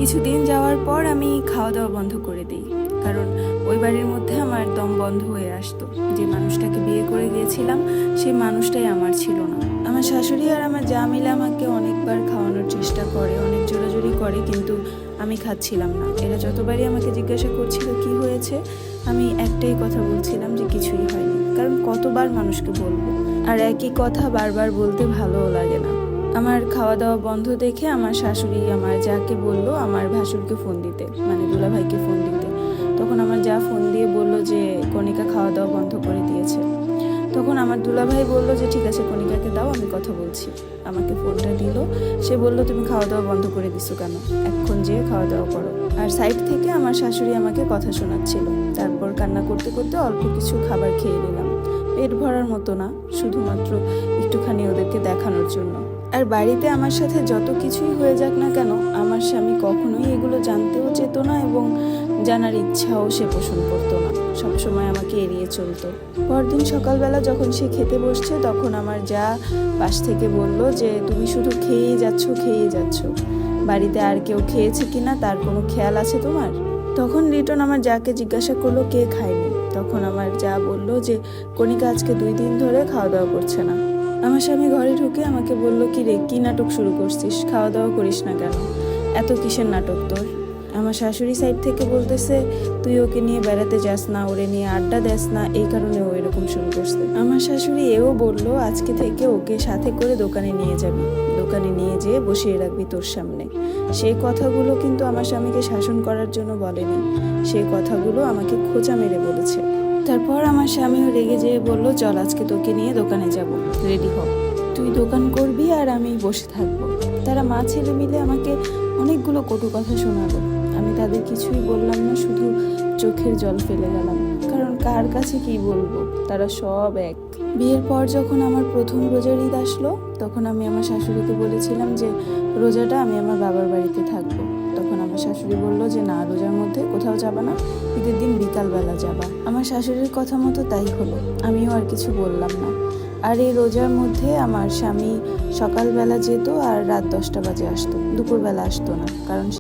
কিছুদিন যাওয়ার পর আমি খাওয়া দাওয়া বন্ধ করে দিই, কারণ ওই বাড়ির মধ্যে আমার দম বন্ধ হয়ে আসতো। যে মানুষটাকে বিয়ে করে গিয়েছিলাম সেই মানুষটাই আমার ছিল না। আমার শাশুড়ি আর আমার যা মিলে আমাকে অনেকবার খাওয়ানোর চেষ্টা করে, অনেক জোরাজুরি করে, কিন্তু আমি খাচ্ছিলাম না। এরা যতবারই আমাকে জিজ্ঞাসা করছিল কি হয়েছে, আমি একটাই কথা বলছিলাম যে কিছুই হয়নি। কারণ কতবার মানুষকে বলবো, আর একই কথা বারবার বলতে ভালোও লাগে না। আমার খাওয়া দাওয়া বন্ধ দেখে আমার শাশুড়ি আমার যাকে বললো আমার ভাসুরকে ফোন দিতে, মানে দুলাভাইকে ফোন দিতে। তখন আমার যা ফোন দিয়ে বললো যে কণিকা খাওয়া দাওয়া বন্ধ করে দিয়েছে। তখন আমার দুলাভাই বললো যে ঠিক আছে কণিকাকে দাও, আমি কথা বলছি। আমাকে ফোনটা দিল, সে বলল তুমি খাওয়া দাওয়া বন্ধ করে দিছো কেন, এখন যেয়ে খাওয়া দাওয়া করো। আর সাইড থেকে আমার শাশুড়ি আমাকে কথা শোনাচ্ছিল। তারপর কান্না করতে করতে অল্প কিছু খাবার খেয়ে নিলাম, পেট ভরার মতো না, শুধুমাত্র একটুখানি ওদেরকে দেখানোর জন্য। আর বাড়িতে আমার সাথে যত কিছুই হয়ে যাক না কেন, আমার স্বামী কখনোই এগুলো জানতেও চেত না এবং জানার ইচ্ছাও সে পোষণ করতো না। সবসময় আমাকে এড়িয়ে চলতো। পরদিন সকালবেলা যখন সে খেতে বসছে, তখন আমার যা পাশ থেকে বলল যে তুমি শুধু খেয়েই যাচ্ছ, বাড়িতে আর কেউ খেয়েছে কিনা তার কোনো খেয়াল আছে তোমার? তখন লিটন আমার যাকে জিজ্ঞাসা করলো কে খায়নি। তখন আমার যা বলল যে কণিকা আজকে 2 দিন ধরে খাওয়া দাওয়া করছে না। আমার স্বামী ঘরে ঢুকে আমাকে বলল কি রে, কি নাটক শুরু করছিস, খাওয়া দাওয়া করিস না কেন, এত কিসের নাটক তোর? আমার শাশুড়ি সাইড থেকে বলতেছে তুই ওকে নিয়ে বেড়াতে যাস না, ওরে নিয়ে আড্ডা দেস না, এই কারণে ও এরকম শুরু করছে। আমার শাশুড়ি এও বলল আজকে থেকে ওকে সাথে করে দোকানে নিয়ে যাবি, দোকানে নিয়ে যেয়ে বসিয়ে রাখবি তোর সামনে। সেই কথাগুলো কিন্তু আমার স্বামীকে শাসন করার জন্য বলেনি, সেই কথাগুলো আমাকে খোঁচা মেরে বলেছে। তারপর আমার স্বামীও রেগে যেয়ে বলল চল আজকে তোকে নিয়ে দোকানে যাব, রেডি হ, তুই দোকান করবি আর আমি বসে থাকবো। তারা মা ছেলে মিলে আমাকে অনেকগুলো কটু কথা শোনালো। আমি তাদের কিছুই বললাম না, শুধু চোখের জল ফেলে গেলাম, কারণ কার কাছে কি বলবো, তারা সব এক। বিয়ের পর যখন আমার প্রথম রোজার ঈদ আসলো, তখন আমি আমার শাশুড়িকে বলেছিলাম যে রোজাটা আমি আমার বাবার বাড়িতে থাকবো। তখন আমার শাশুড়ি বলল যে না, রোজার মধ্যে কোথাও যাবা না, ঈদের দিন বিকালবেলা যাবা। আমার শাশুড়ির কথা মতো তাই হলো, আমিও আর কিছু বললাম না। আর এই রোজার মধ্যে আমার স্বামী সকালবেলা যেত আর রাত 10টা বাজে আসতো, দুপুরবেলা আসতো না, কারণ